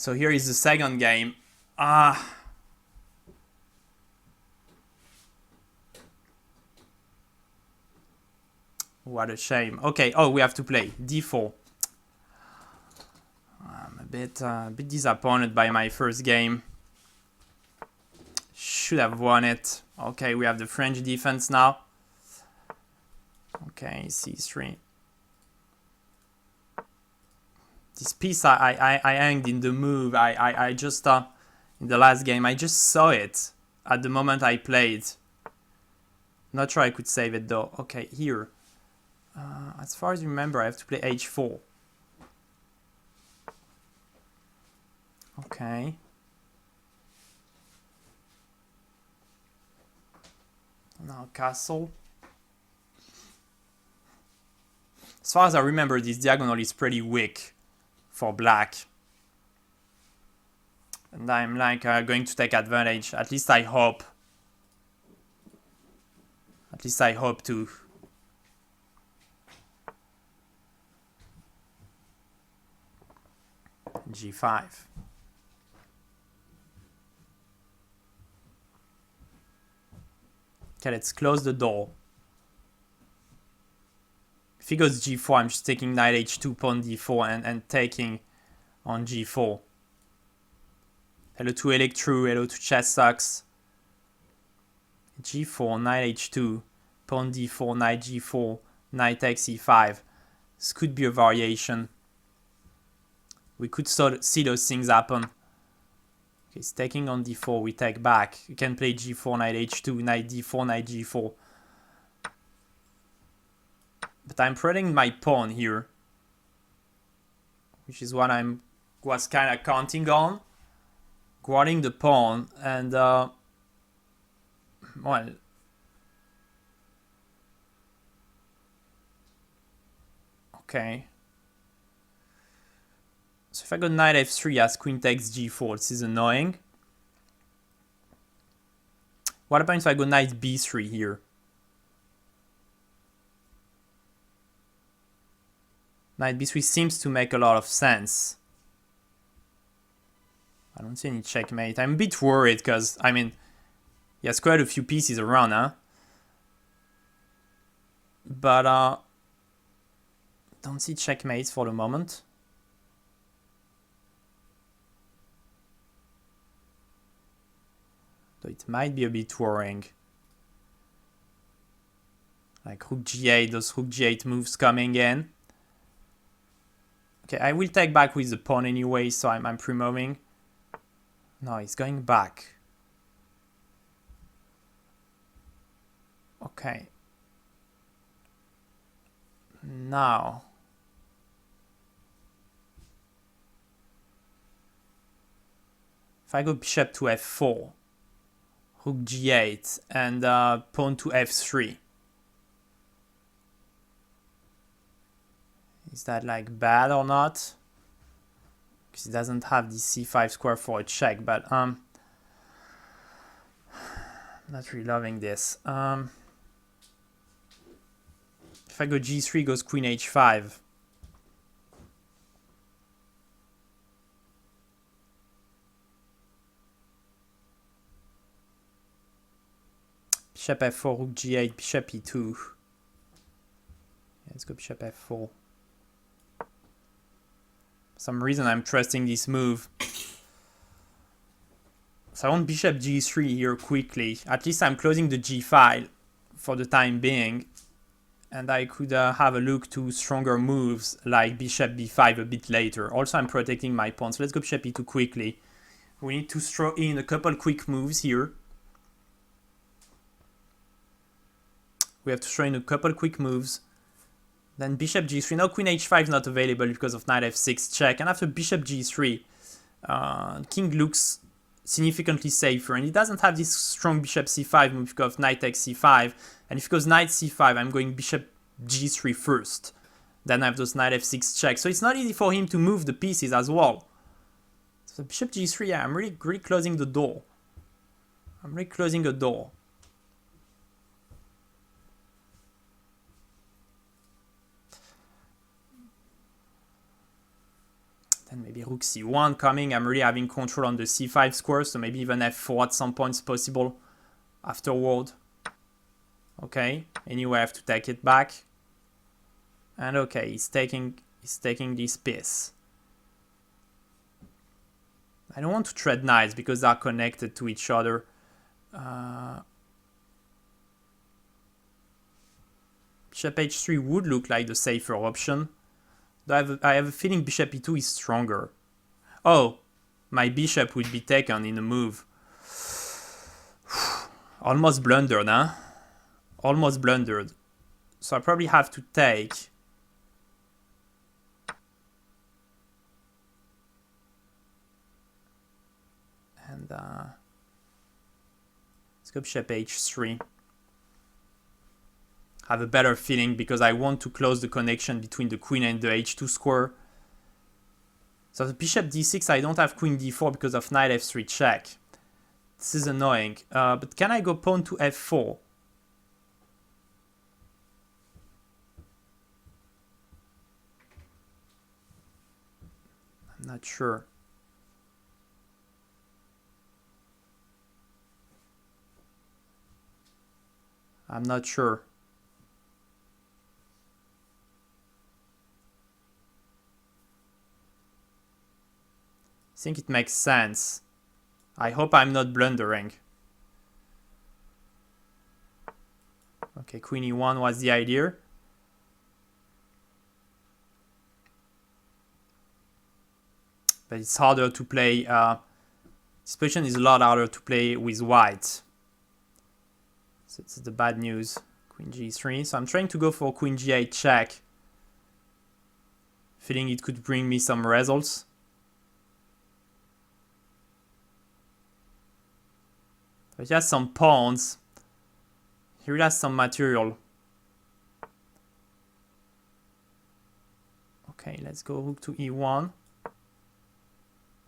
So here is the second game. What a shame. Okay, oh, we have to play d4. I'm a bit disappointed by my first game. Should have won it. Okay, we have the French defense now. Okay, c3. This piece I hanged in the move. I just in the last game I just saw it at the moment I played. Not sure I could save it though. Okay, here. As far as I remember, I have to play h4. Okay. Now castle. As far as I remember, this diagonal is pretty weak for black. And I'm like going to take advantage. At least I hope. At least I hope to. g5. Okay, let's close the door. If he goes g4, I'm just taking knight h2, pawn d4, and taking on g4. Hello to Electru, hello to Chess Sucks. g4, knight h2, pawn d4, knight g4, knight takes e5. This could be a variation. We could see those things happen. Okay, he's taking on d4, we take back. You can play g4, knight h2, knight d4, knight g4. But I'm protecting my pawn here, which is what I was kind of counting on. Guarding the pawn and, well, okay. So if I go knight f3 as queen takes g4, this is annoying. What happens if I go knight b3 here? Knight b3 seems to make a lot of sense. I don't see any checkmate. I'm a bit worried because, I mean, he has quite a few pieces around, huh? But, don't see checkmates for the moment. Though it might be a bit worrying. Like rook g8, those rook g8 moves coming in. Okay, I will take back with the pawn anyway, so I'm pre-moving. No, he's going back. Okay. Now. If I go bishop to f4, rook g8, and pawn to f3. Is that like bad or not? Because he doesn't have the c5 square for a check, but not really loving this. If I go g3, goes queen h5. Bishop f4, rook g8, bishop e2. Yeah, let's go bishop f4. For some reason I'm trusting this move. So I want bishop g3 here quickly. At least I'm closing the g file for the time being. And I could have a look to stronger moves like bishop b5 a bit later. Also I'm protecting my pawn. So let's go bishop e2 quickly. We need to throw in a couple quick moves here. We have to throw in a couple quick moves. Then bishop g3. Now queen h5 is not available because of knight f6 check. And after bishop g3, king looks significantly safer. And he doesn't have this strong bishop c5 move because of knight takes c5. And if it goes knight c5, I'm going bishop g3 first. Then I have those knight f6 checks. So it's not easy for him to move the pieces as well. So bishop g3, yeah, I'm really closing the door. I'm really closing a door. Then maybe rook c1 coming. I'm really having control on the c5 square, so maybe even f4 at some points possible afterward. Okay, anyway, I have to take it back. And okay, he's taking this piece. I don't want to trade knights because they're connected to each other. Bishop h3 would look like the safer option. Though I have a feeling bishop e2 is stronger. Oh, my bishop would be taken in a move. Almost blundered, huh? Almost blundered. So I probably have to take. And let's go bishop h3. Have a better feeling because I want to close the connection between the queen and the h2 square. So the bishop d6, I don't have queen d4 because of knight f3 check. This is annoying. But can I go pawn to f4? I'm not sure. I'm not sure. I think it makes sense. I hope I'm not blundering. Okay, queen e1 was the idea. But it's harder to play. This position is a lot harder to play with white. So it's the bad news. Queen g3. So I'm trying to go for queen g8 check. Feeling it could bring me some results. But he has some pawns. He really has some material. Okay, let's go rook to e1.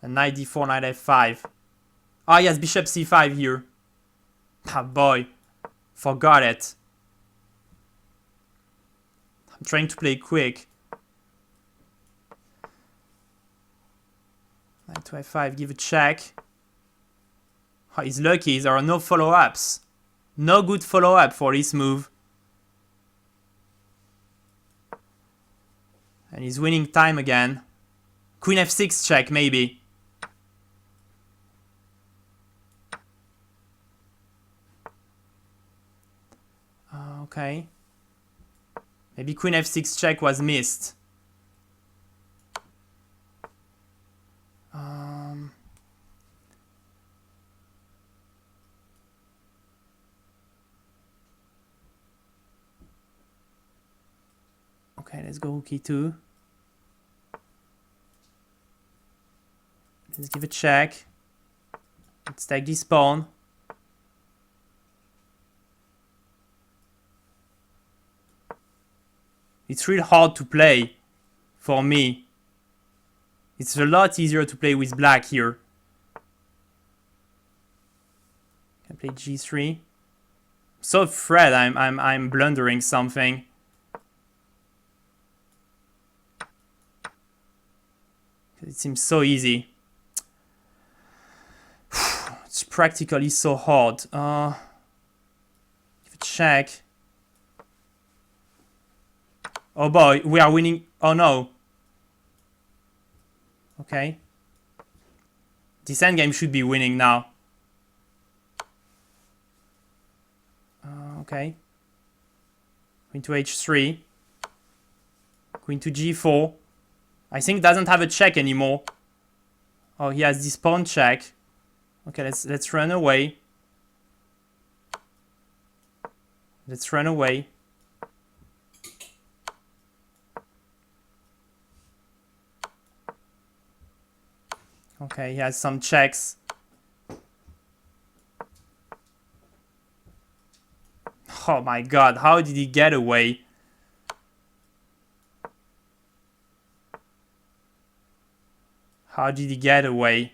And knight d4, knight f5. Ah, yes, bishop c5 here. Ah, boy. Forgot it. I'm trying to play quick. Knight to f5, give a check. Oh, he's lucky, there are no follow-ups. No good follow-up for this move. And he's winning time again. Queen f6 check, maybe. Okay. Maybe queen f6 check was missed. Okay, let's go rook e2. Let's give a check. Let's take this pawn. It's real hard to play for me. It's a lot easier to play with black here. Can play g3. I'm so afraid I'm blundering something. It seems so easy. It's practically so hard. Give a check. Oh boy, we are winning. Oh no. Okay. This endgame should be winning now. Okay. Queen to h3. Queen to g4. I think it doesn't have a check anymore. Oh, he has this pawn check. Okay, let's run away. Let's run away. Okay, he has some checks. Oh my god, how did he get away? How did he get away?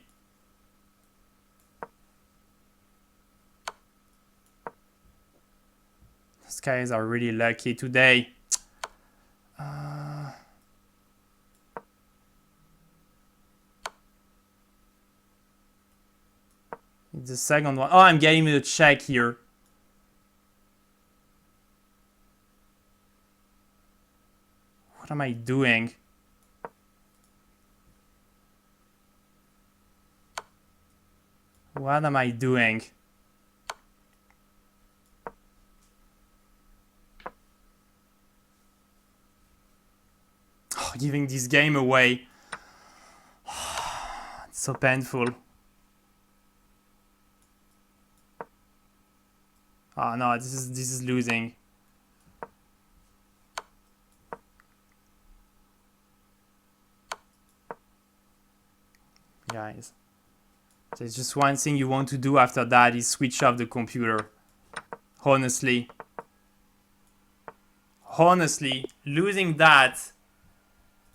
These guys are really lucky today. The second one. Oh, I'm getting me a check here. What am I doing? What am I doing? Oh, giving this game away. It's so painful. Oh no, this is losing. Guys, there's just one thing you want to do after that is switch off the computer. Honestly, losing that